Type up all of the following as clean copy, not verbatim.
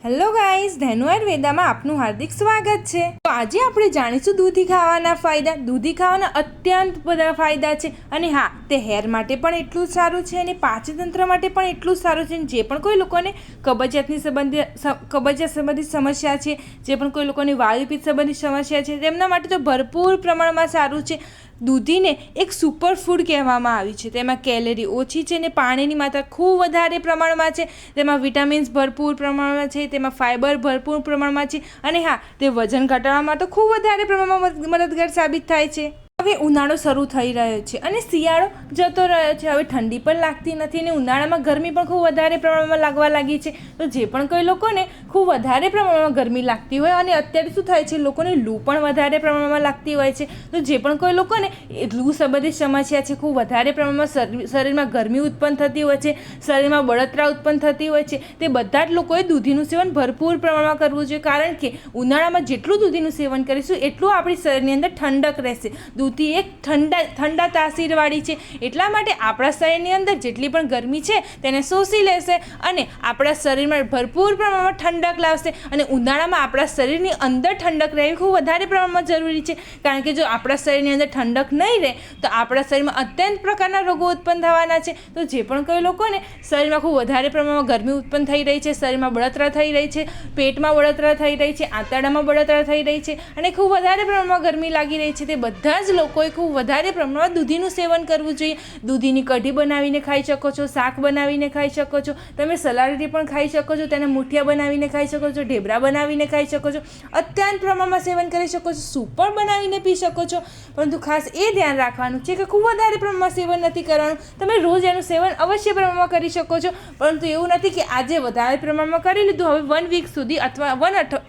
Hello guys, Dhenu આયુર્વેદામાં આપનું હાર્દિક સ્વાગત છે। તો આજે આપણે જાણીશું દૂધી ખાવાના ફાયદા। દૂધી ખાવાના અત્યંત બધા ફાયદા છે અને હા, તે હેર માટે પણ એટલું જ સારું છે અને પાચનતંત્ર માટે પણ એટલું જ સારું છે। જે પણ કોઈ લોકોને કબજિયાત સંબંધિત સમસ્યા છે, જે પણ કોઈ લોકોને વાયુપિત્ત સંબંધિત સમસ્યા છે, તેમના માટે તો ભરપૂર પ્રમાણમાં સારું છે। દૂધીને એક સુપર ફૂડ કહેવામાં આવ્યું છે। તેમાં કેલરી ઓછી છે અને પાણીની માત્રા ખૂબ વધારે પ્રમાણમાં છે। તેમાં વિટામિન્સ ભરપૂર પ્રમાણમાં છે, તેમાં ફાઇબર ભરપૂર પ્રમાણમાં છે અને હા, તે વજન ઘટાડવામાં તો ખૂબ વધારે પ્રમાણમાં મદદગાર સાબિત થાય છે। હવે ઉનાળો શરૂ થઈ રહ્યો છે અને શિયાળો જતો રહ્યો છે। હવે ઠંડી પણ લાગતી નથી અને ઉનાળામાં ગરમી પણ ખૂબ વધારે પ્રમાણમાં લાગવા લાગી છે। તો જે પણ કોઈ લોકોને ખૂબ વધારે પ્રમાણમાં ગરમી લાગતી હોય અને અત્યારે શું થાય છે, લોકોને લૂ પણ વધારે પ્રમાણમાં લાગતી હોય છે, તો જે પણ કોઈ લોકોને લૂ સંબંધિત સમસ્યા છે, ખૂબ વધારે પ્રમાણમાં શરીરમાં ગરમી ઉત્પન્ન થતી હોય છે, શરીરમાં બળતરા ઉત્પન્ન થતી હોય છે, તે બધા જ લોકોએ દૂધીનું સેવન ભરપૂર પ્રમાણમાં કરવું જોઈએ। કારણ કે ઉનાળામાં જેટલું દૂધીનું સેવન કરીશું એટલું આપણી શરીરની અંદર ઠંડક રહેશે। દૂધી એક ઠંડા તાસીરવાળી છે, એટલા માટે આપણા શરીરની અંદર જેટલી પણ ગરમી છે તેને શોષી લેશે અને આપણા શરીરમાં ભરપૂર પ્રમાણમાં ઠંડક લાવશે। અને ઉનાળામાં આપણા શરીરની અંદર ઠંડક રહેવી ખૂબ વધારે પ્રમાણમાં જરૂરી છે, કારણ કે જો આપણા શરીરની અંદર ઠંડક નહીં રહે તો આપણા શરીરમાં અત્યંત પ્રકારના રોગો ઉત્પન્ન થવાના છે। તો જે પણ કોઈ લોકોને શરીરમાં ખૂબ વધારે પ્રમાણમાં ગરમી ઉત્પન્ન થઈ રહી છે, શરીરમાં બળતરા થઈ રહી છે, પેટમાં બળતરા થઈ રહી છે, આંતરડામાં બળતરા થઈ રહી છે અને ખૂબ વધારે પ્રમાણમાં ગરમી લાગી રહી છે, તે બધા જ લોકોએ ખૂબ વધારે પ્રમાણમાં દૂધીનું સેવન કરવું જોઈએ। દૂધીની કઢી બનાવીને ખાઈ શકો છો, શાક બનાવીને ખાઈ શકો છો, તમે સલાડથી પણ ખાઈ શકો છો, તેને મુઠિયા બનાવીને ખાઈ શકો છો, ઢેબરા બનાવીને ખાઈ શકો છો, અત્યંત પ્રમાણમાં સેવન કરી શકો છો, સૂપ પણ બનાવીને પી શકો છો। પરંતુ ખાસ એ ધ્યાન રાખવાનું છે કે ખૂબ વધારે પ્રમાણમાં સેવન નથી કરવાનું। તમે રોજ એનું સેવન અવશ્ય પ્રમાણમાં કરી શકો છો, પરંતુ એવું નથી કે આજે વધારે પ્રમાણમાં કરી લીધું, હવે 1 વીક સુધી અથવા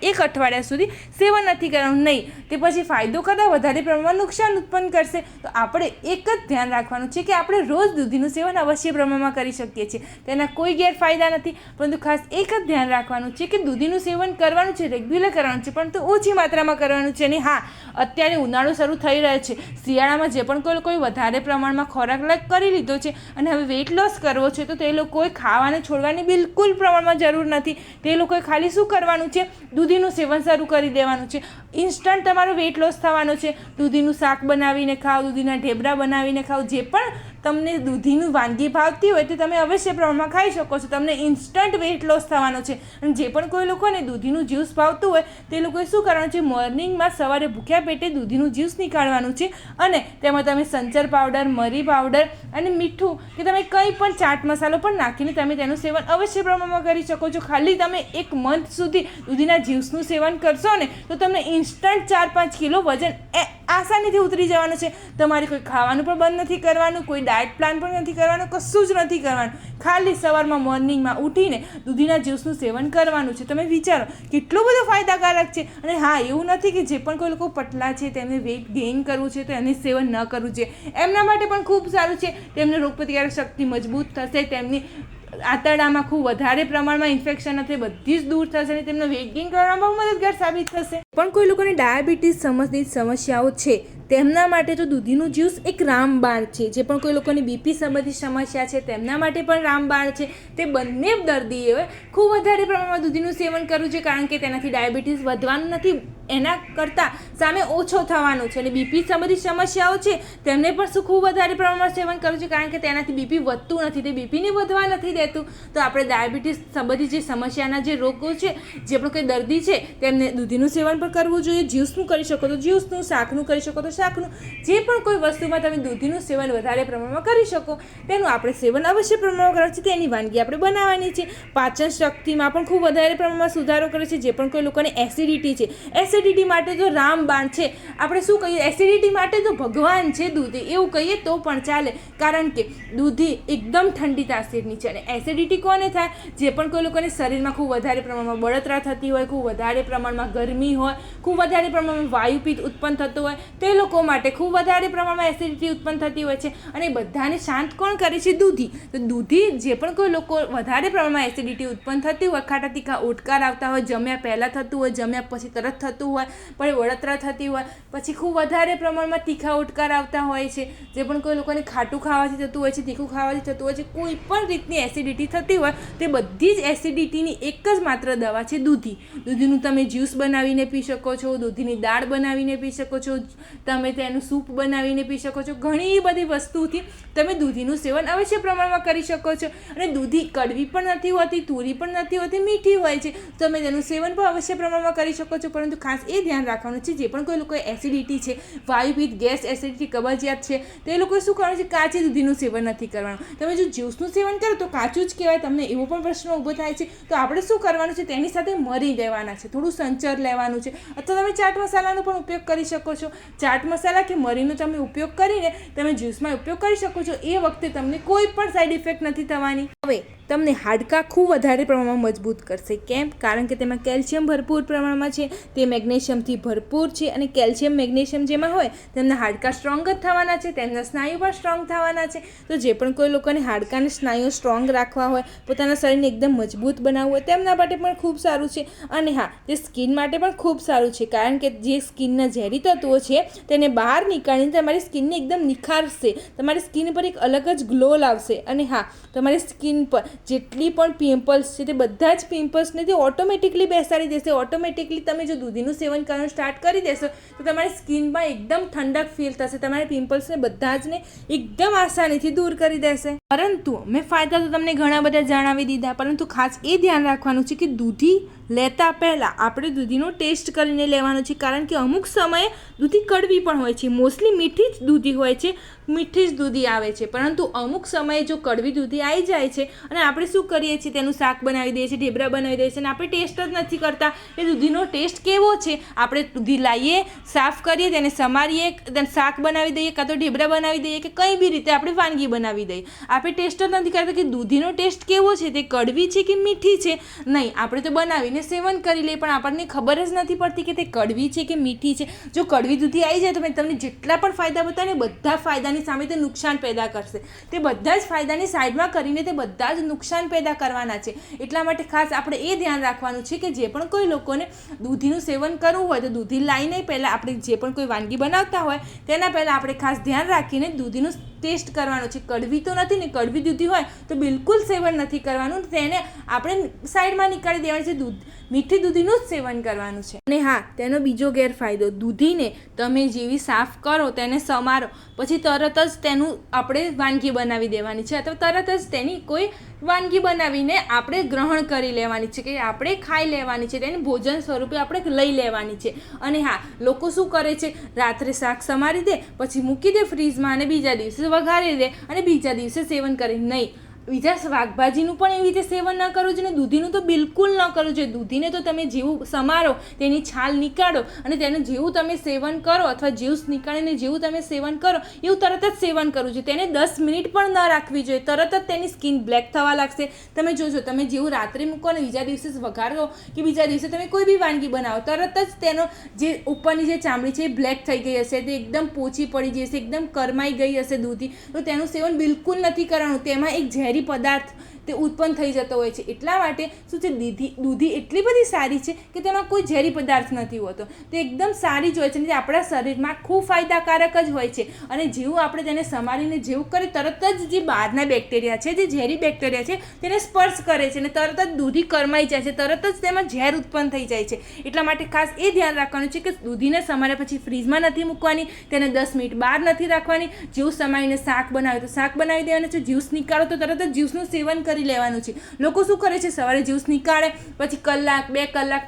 એક અઠવાડિયા સુધી સેવન નથી કરવાનું, નહીં, તે પછી ફાયદો કરતાં વધારે પ્રમાણમાં નુકસાન ઉત્પન્ન કરશે। તો આપણે એક જ ધ્યાન રાખવાનું છે કે આપણે રોજ દૂધીનું સેવન અવશ્ય પ્રમાણમાં કરી શકીએ છીએ, તેના કોઈ ગેરફાયદા નથી, પરંતુ ખાસ એક જ ધ્યાન રાખવાનું છે કે દૂધીનું સેવન કરવાનું છે, રેગ્યુલર કરવાનું છે, પરંતુ ઓછી માત્રામાં કરવાનું છે। અને હા, અત્યારે ઉનાળો શરૂ થઈ રહ્યો છે, શિયાળામાં જે પણ કોઈ વધારે પ્રમાણમાં ખોરાક કરી લીધો છે અને હવે વેઇટ લોસ કરવો છે, તો તે લોકોએ ખાવાને છોડવાની બિલકુલ પ્રમાણમાં જરૂર નથી। તે લોકોએ ખાલી શું કરવાનું છે, દૂધીનું સેવન શરૂ કરી દેવાનું છે। ઇન્સ્ટન્ટ તમારો વેઇટ લોસ થવાનો છે। દૂધીનું શાક બનાવીને ખાઓ, દૂધીના ઢેબરા બનાવીને ખાઓ, જે પણ તમને દૂધીનું વાનગી ભાવતી હોય તે તમે અવશ્ય પ્રમાણમાં ખાઈ શકો છો, તમને ઇન્સ્ટન્ટ વેઇટ લોસ થવાનો છે। અને જે પણ કોઈ લોકોને દૂધીનું જ્યુસ ભાવતું હોય તે લોકોએ શું કરવાનું છે, મોર્નિંગમાં સવારે ભૂખ્યા પેટે દૂધીનું જ્યુસ નીકાળવાનું છે અને તેમાં તમે સંચર પાવડર, મરી પાવડર અને મીઠું કે તમે કંઈ પણ ચાટ મસાલો પણ નાખીને તમે તેનું સેવન અવશ્ય પ્રમાણમાં કરી શકો છો। ખાલી તમે 1 મંથ સુધી દૂધીના જ્યુસનું સેવન કરશો ને તો તમને ઇન્સ્ટન્ટ 4-5 કિલો વજન આસાનીથી ઉતરી જવાનું છે। તમારે કોઈ ખાવાનું પણ બંધ નથી કરવાનું, કોઈ ડાયટ પ્લાન પણ નથી કરવાનું, કશું જ નથી કરવાનું, ખાલી સવારમાં મોર્નિંગમાં ઉઠીને દૂધીના જ્યુસનું સેવન કરવાનું છે। તમે વિચારો કેટલું બધું ફાયદાકારક છે। અને હા, એવું નથી કે જે પણ કોઈ લોકો પતલા છે તેમને વેઇટ ગેઇન કરવું છે તો એને સેવન ન કરવું છે, એમના માટે પણ ખૂબ સારું છે। તેમને રોગપ્રતિકારક શક્તિ મજબૂત થશે, તેમની આંતરડામાં ખૂબ વધારે પ્રમાણમાં ઇન્ફેક્શન નથી, બધી જ દૂર થશે અને તેમનો વેઇટ ગેઇન કરવામાં પણ મદદગાર સાબિત થશે। પણ કોઈ લોકોને ડાયાબિટીસ સંબંધિત સમસ્યાઓ છે તેમના માટે તો દૂધીનું જ્યુસ એક રામબાણ છે। જે પણ કોઈ લોકોની બીપી સંબંધિત સમસ્યા છે તેમના માટે પણ રામબાણ છે। તે બંને દર્દીઓએ ખૂબ વધારે પ્રમાણમાં દૂધીનું સેવન કરવું છે, કારણ કે તેનાથી ડાયાબિટીસ વધવાનું નથી, એના કરતાં સામે ઓછો થવાનું છે। અને બીપી સંબંધિત સમસ્યાઓ છે તેમને પણ શું ખૂબ વધારે પ્રમાણમાં સેવન કરવું છે, કારણ કે તેનાથી બીપી વધતું નથી, તે બીપીને વધવા નથી દેતું। તો આપણે ડાયાબિટીસ સંબંધિત જે સમસ્યાના જે રોગો છે, જે પણ કોઈ દર્દી છે તેમને દૂધીનું સેવન પણ કરવું જોઈએ। જ્યુસનું કરી શકો તો જ્યુસનું, શાકનું કરી શકો તો શાકનું, જે પણ કોઈ વસ્તુમાં તમે દૂધીનું સેવન વધારે પ્રમાણમાં કરી શકો તેનું આપણે સેવન અવશ્ય પ્રમાણમાં કરવાનું છે। તેની વાનગી આપણે બનાવવાની છે। પાચન શક્તિમાં પણ ખૂબ વધારે પ્રમાણમાં સુધારો કરે છે। જે પણ કોઈ લોકોને એસિડિટી છે, એસિડિટી માટે તો રામબાણ છે। આપણે શું કહીએ, એસિડિટી માટે તો ભગવાન છે દૂધી, એવું કહીએ તો પણ ચાલે, કારણ કે દૂધી એકદમ ઠંડી તાસીરની છે। અને એસિડિટી કોને થાય, જે પણ કોઈ લોકોને શરીરમાં ખૂબ વધારે પ્રમાણમાં બળતરા થતી હોય, ખૂબ વધારે પ્રમાણમાં ગરમી હોય, હોય, ખૂબ વધારે પ્રમાણમાં વાયુપિત્ત ઉત્પન્ન થતું હોય, તે લોકો માટે ખૂબ વધારે પ્રમાણમાં એસિડિટી ઉત્પન્ન થતી હોય છે. અને બધાને શાંત કોણ કરે છે? દૂધી. તો દૂધી જે પણ કોઈ લોકો વધારે પ્રમાણમાં એસિડિટી ઉત્પન્ન થતી હોય, ખાટા તીખા ઓડકાર આવતા હોય, જમ્યા પહેલાં થતું હોય, જમ્યા પછી તરત થતું હોય, પછી વળતરા થતી હોય, પછી ખૂબ વધારે પ્રમાણમાં તીખા ઓડકાર આવતા હોય છે, જે પણ કોઈ લોકોને ખાટું ખાવાથી થતું હોય છે, તીખું ખાવાથી થતું હોય છે, કોઈ પણ રીતની એસિડિટી થતી હોય, તે બધી જ એસિડિટીની એક જ માત્ર દવા છે દૂધી. દૂધીનું તમે જ્યુસ બનાવીને પી શકો છો, દૂધીની દાળ બનાવીને પી શકો છો, તમે તેનું સૂપ બનાવીને પી શકો છો. ઘણી બધી વસ્તુથી તમે દૂધીનું સેવન અવશ્ય પ્રમાણમાં કરી શકો છો. અને દૂધી કડવી પણ નથી હોતી, તુરી પણ નથી હોતી, મીઠી હોય છે. તમે તેનું સેવન પણ અવશ્ય પ્રમાણમાં કરી શકો છો. પરંતુ ખાસ એ ધ્યાન રાખવાનું છે, જે પણ કોઈ લોકોએ એસિડિટી છે, વાયુપિત્ત, ગેસ, એસિડિટી, કબજિયાત છે, તે લોકોએ શું કરવાનું છે? કાચી દૂધીનું સેવન નથી કરવાનું. તમે જો જ્યુસનું સેવન કરો તો કાચું જ કહેવાય. તમને એવો પણ પ્રશ્ન ઊભો થાય છે. તો આપણે શું કરવાનું છે? તેની સાથે મરી લેવાના છે, થોડું સંચર લેવાનું છે. અથવા તમે ચાટ મસાલાનો પણ ઉપયોગ કરી શકો છો. ચાટ મસાલા કે મરીનો તમે ઉપયોગ કરીને તમે જ્યુસમાં ઉપયોગ કરી શકો છો. એ વખતે તમને કોઈ પણ સાઈડ ઇફેક્ટ નથી થવાની. હવે તમને હાડકાં ખૂબ વધારે પ્રમાણમાં મજબૂત કરશે. કેમ? કારણ કે તેમાં કેલ્શિયમ ભરપૂર પ્રમાણમાં છે, તે મેગ્નેશિયમથી ભરપૂર છે. અને કેલ્શિયમ, મેગ્નેશિયમ જેમાં હોય તેમના હાડકાં સ્ટ્રોંગ જ થવાના છે, તેમના સ્નાયુ પણ સ્ટ્રોંગ થવાના છે. તો જે પણ કોઈ લોકોને હાડકાંને સ્નાયુઓ સ્ટ્રોંગ રાખવા હોય, પોતાના શરીરને એકદમ મજબૂત બનાવવું હોય, તેમના માટે પણ ખૂબ સારું છે. અને હા, તે સ્કિન માટે પણ ખૂબ સારું છે, કારણ કે જે સ્કિનના ઝેરી તત્વો છે તેને બહાર નીકાળીને તમારી સ્કિનને એકદમ નિખારશે, તમારી સ્કિન પર એક અલગ જ ગ્લો લાવશે. અને હા, તમારી સ્કિન પર જેટલી પણ પિમ્પલ્સ છે તે બધા જ પિમ્પલ્સને તે ઓટોમેટિકલી બેસાડી દેશે. ઓટોમેટિકલી તમે જો દૂધીનું સેવન કરવાનું સ્ટાર્ટ કરી દેશો તો તમારી સ્કિનમાં એકદમ ઠંડક ફીલ થશે, તમારા પિમ્પલ્સને બધા જને એકદમ આસાનીથી દૂર કરી દેશે. પરંતુ મેં ફાયદા તો તમને ઘણા બધા જણાવી દીધા, પરંતુ ખાસ એ ધ્યાન રાખવાનું છે કે દૂધી લેતા પહેલાં આપણે દૂધીનો ટેસ્ટ કરીને લેવાનો છે, કારણ કે અમુક સમયે દૂધી કડવી પણ હોય છે. મોસ્ટલી મીઠી જ દૂધી હોય છે, મીઠી જ દૂધી આવે છે. પરંતુ અમુક સમયે જો કડવી દૂધી આવી જાય છે અને આપણે શું કરીએ છીએ? તેનું શાક બનાવી દઈએ છીએ, ઢેબરા બનાવી દઈએ છીએ, અને આપણે ટેસ્ટ જ નથી કરતા એ દૂધીનો ટેસ્ટ કેવો છે. આપણે દૂધી લાવીએ, સાફ કરીએ, તેને સમારીએ, તેને શાક બનાવી દઈએ, કાં તો ઢેબરા બનાવી દઈએ, કે કંઈ બી રીતે આપણે વાનગી બનાવી દઈએ. આપણે ટેસ્ટ જ નથી કરતા કે દૂધીનો ટેસ્ટ કેવો છે, તે કડવી છે કે મીઠી છે. નહીં, આપણે તો બનાવીને સેવન કરી લઈએ, પણ આપણને ખબર જ નથી પડતી કે તે કડવી છે કે મીઠી છે. જો કડવી દૂધી આવી જાય તો મેં તમને જેટલા પણ ફાયદા બતાવ્યા, બધા ફાયદાની સામે તે નુકસાન પેદા કરશે. તે બધા જ ફાયદાની સાઈડમાં કરીને તે બધા જ નુકસાન પેદા કરવાના છે. એટલા માટે ખાસ આપણે એ ધ્યાન રાખવાનું છે કે જે પણ કોઈ લોકોને દૂધીનું સેવન કરવું હોય તો દૂધી લાવીને પહેલાં આપણે જે પણ કોઈ વાનગી બનાવતા હોય તેના પહેલાં આપણે ખાસ ધ્યાન રાખીને દૂધીનું ટેસ્ટ કરવાનો છે. કડવી તો નથી ને? કડવી દૂધી હોય તો બિલકુલ સેવન નથી કરવાનું, તેને આપણે સાઈડમાં નીકાળી દેવાની છે. મીઠી દૂધીનું જ સેવન કરવાનું છે. અને હા, તેનો બીજો ગેરફાયદો, દૂધીને તમે જેવી સાફ કરો, તેને સમારો, પછી તરત જ તેનું આપણે વાનગી બનાવી દેવાની છે, અથવા તરત જ તેની કોઈ વાનગી બનાવીને આપણે ગ્રહણ કરી લેવાની છે, કે આપણે ખાઈ લેવાની છે, તેની ભોજન સ્વરૂપે આપણે લઈ લેવાની છે. અને હા, લોકો શું કરે છે? રાત્રે શાક સમારી દે, પછી મૂકી દે ફ્રીજમાં, અને બીજા દિવસે વઘારી દે અને બીજા દિવસે સેવન કરે. નહીં, બીજા શાકભાજીનું પણ એવી રીતે સેવન ન કરવું જોઈએ, દૂધીનું તો બિલકુલ ન કરવું જોઈએ. દૂધીને તો તમે જેવું સમારો, તેની છાલ નીકાળો અને તેનું જેવું તમે સેવન કરો, અથવા જ્યુસ નીકાળીને જેવું તમે સેવન કરો એવું તરત જ સેવન કરવું જોઈએ. તેને 10 મિનિટ પણ ન રાખવી જોઈએ, તરત જ તેની સ્કિન બ્લેક થવા લાગશે. તમે જોજો, તમે જેવું રાત્રે મૂકો અને બીજા દિવસે વઘારો કે બીજા દિવસે તમે કોઈ બી વાનગી બનાવો, તરત જ તેનો જે ઉપરની જે ચામડી છે એ બ્લેક થઈ ગઈ હશે, તે એકદમ પોચી પડી જશે, એકદમ કરમાઈ ગઈ હશે દૂધી. તો તેનું સેવન બિલકુલ નથી કરવાનું. તેમાં એક ઝેરી પદાર્થ તે ઉત્પન્ન થઈ જતો હોય છે. એટલા માટે શું છે, દૂધી એટલી બધી સારી છે કે તેમાં કોઈ ઝેરી પદાર્થ નથી હોતો. તે એકદમ સારી જ હોય છે, અને તે આપણા શરીરમાં ખૂબ ફાયદાકારક જ હોય છે. અને જેવું આપણે તેને સમારીને જેવું કરીએ, તરત જ જે બહારના બેક્ટેરિયા છે, જે ઝેરી બેક્ટેરિયા છે, તેને સ્પર્શ કરે છે અને તરત જ દૂધી કરમાઈ જાય છે, તરત જ તેમાં ઝેર ઉત્પન્ન થઈ જાય છે. એટલા માટે ખાસ એ ધ્યાન રાખવાનું છે કે દૂધીને સમાર્યા પછી ફ્રીજમાં નથી મૂકવાની, તેને 10 મિનિટ બહાર નથી રાખવાની. જેવું સમારીને શાક બનાવે તો શાક બનાવી દેવાનું છે, જ્યુસ નીકાળો તો તરત જ જ્યુસનું સેવન કરી લેવાનું છે. લોકો શું કરે છે? સવારે જ્યુસ નીકાળે, પછી કલાક 2 કલાક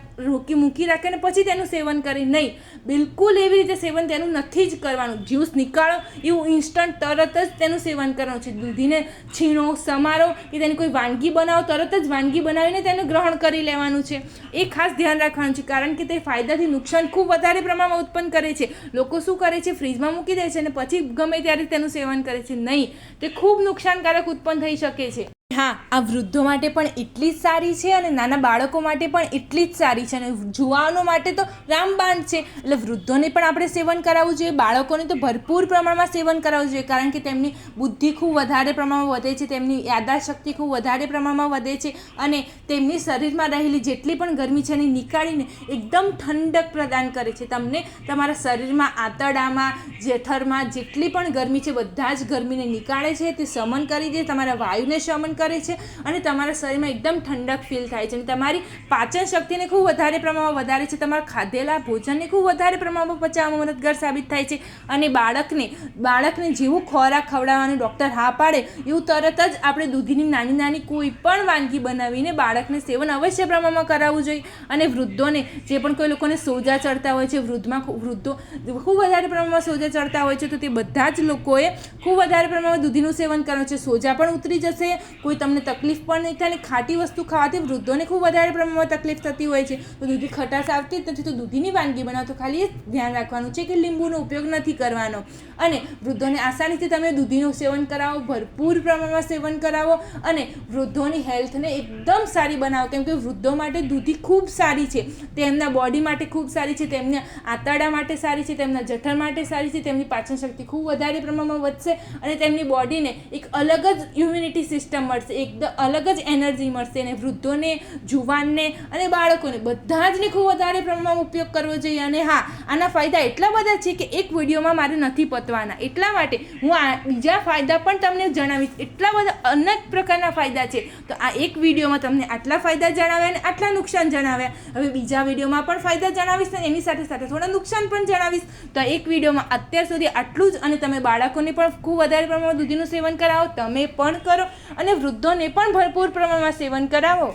મૂકી રાખે ને પછી તેનું સેવન કરે. નહીં, બિલકુલ એવી રીતે સેવન તેનું નથી જ કરવાનું. જ્યુસ નીકાળો એવું ઇન્સ્ટન્ટ તરત જ તેનું સેવન કરવાનું છે. દૂધીને છીણો, સમારો કે તેની કોઈ વાનગી બનાવો, તરત જ વાનગી બનાવીને તેને ગ્રહણ કરી લેવાનું છે. એ ખાસ ધ્યાન રાખવાનું છે, કારણ કે તે ફાયદાથી નુકસાન ખૂબ વધારે પ્રમાણમાં ઉત્પન્ન કરે છે. લોકો શું કરે છે? ફ્રીજમાં મૂકી દે છે અને પછી ગમે ત્યારે તેનું સેવન કરે છે. નહીં, તે ખૂબ નુકસાનકારક ઉત્પન્ન થઈ શકે છે. હા, આ વૃદ્ધો માટે પણ એટલી જ સારી છે અને નાના બાળકો માટે પણ એટલી જ સારી છે અને જુવાનો માટે તો રામબાણ છે. એટલે વૃદ્ધોને પણ આપણે સેવન કરાવવું જોઈએ, બાળકોને તો ભરપૂર પ્રમાણમાં સેવન કરાવવું જોઈએ, કારણ કે તેમની બુદ્ધિ ખૂબ વધારે પ્રમાણમાં વધે છે, તેમની યાદદાસ્ત શક્તિ ખૂબ વધારે પ્રમાણમાં વધે છે અને તેમની શરીરમાં રહેલી જેટલી પણ ગરમી છે એને નીકાળીને એકદમ ઠંડક પ્રદાન કરે છે. તમને તમારા શરીરમાં આંતરડામાં, જઠરમાં જેટલી પણ ગરમી છે બધા જ ગરમીને નીકાળે છે, તે શમન કરી દે, તમારા વાયુને શમન કરે છે અને તમારા શરીરમાં એકદમ ઠંડક ફીલ થાય છે અને તમારી પાચન શક્તિને ખૂબ વધારે પ્રમાણમાં વધારે છે, તમારા ખાધેલા ભોજનને ખૂબ વધારે પ્રમાણમાં પચાવવામાં મદદગાર સાબિત થાય છે અને બાળકને જેવું ખોરાક ખવડાવવાનું ડૉક્ટર હા પાડે એવું તરત જ આપણે દૂધીની નાની નાની કોઈ પણ વાનગી બનાવીને બાળકને સેવન અવશ્ય પ્રમાણમાં કરાવવું જોઈએ. અને વૃદ્ધોને જે પણ કોઈ લોકોને સોજા ચડતા હોય છે, વૃદ્ધો ખૂબ વધારે પ્રમાણમાં સોજા ચડતા હોય છે, તો તે બધા જ લોકોએ ખૂબ વધારે પ્રમાણમાં દૂધીનું સેવન કરવું છે. સોજા પણ ઉતરી જશે, કોઈ તમને તકલીફ પણ નહીં થાય અને ખાટી વસ્તુ ખાવાથી વૃદ્ધોને ખૂબ વધારે પ્રમાણમાં તકલીફ થતી હોય છે, તો દૂધી ખટાશ આવતી જ નથી. તો દૂધીની વાનગી બનાવો તો ખાલી ધ્યાન રાખવાનું છે કે લીંબુનો ઉપયોગ નથી કરવાનો અને વૃદ્ધોને આસાનીથી તમે દૂધીનું સેવન કરાવો, ભરપૂર પ્રમાણમાં સેવન કરાવો અને વૃદ્ધોની હેલ્થને એકદમ સારી બનાવો, કેમ કે વૃદ્ધો માટે દૂધી ખૂબ સારી છે, તેમના બોડી માટે ખૂબ સારી છે, તેમના આંતરડા માટે સારી છે, તેમના જઠર માટે સારી છે, તેમની પાચન શક્તિ ખૂબ વધારે પ્રમાણમાં વધશે અને તેમની બોડીને એક અલગ જ ઇમ્યુનિટી સિસ્ટમ મળશે, એકદમ અલગ જ એનર્જી મળશે. અને વૃદ્ધોને, જુવાનને અને બાળકોને બધા જને ખૂબ વધારે પ્રમાણમાં ઉપયોગ કરવો જોઈએ. અને હા, આના ફાયદા એટલા બધા છે કે એક વિડીયોમાં મારે નથી પતવાના, એટલા માટે હું આ બીજા ફાયદા પણ તમને જણાવીશ. એટલા બધા અનેક પ્રકારના ફાયદા છે, તો આ એક વિડીયોમાં તમને આટલા ફાયદા જણાવ્યા અને આટલા નુકસાન જણાવ્યા. હવે બીજા વિડીયોમાં પણ ફાયદા જણાવીશ અને એની સાથે સાથે થોડા નુકસાન પણ જણાવીશ. તો આ એક વિડીયોમાં અત્યાર સુધી આટલું જ. અને તમે બાળકોને પણ ખૂબ વધારે પ્રમાણમાં દૂધીનું સેવન કરાવો, તમે પણ કરો અને વૃદ્ધોને પણ ભરપૂર પ્રમાણમાં સેવન કરાવો.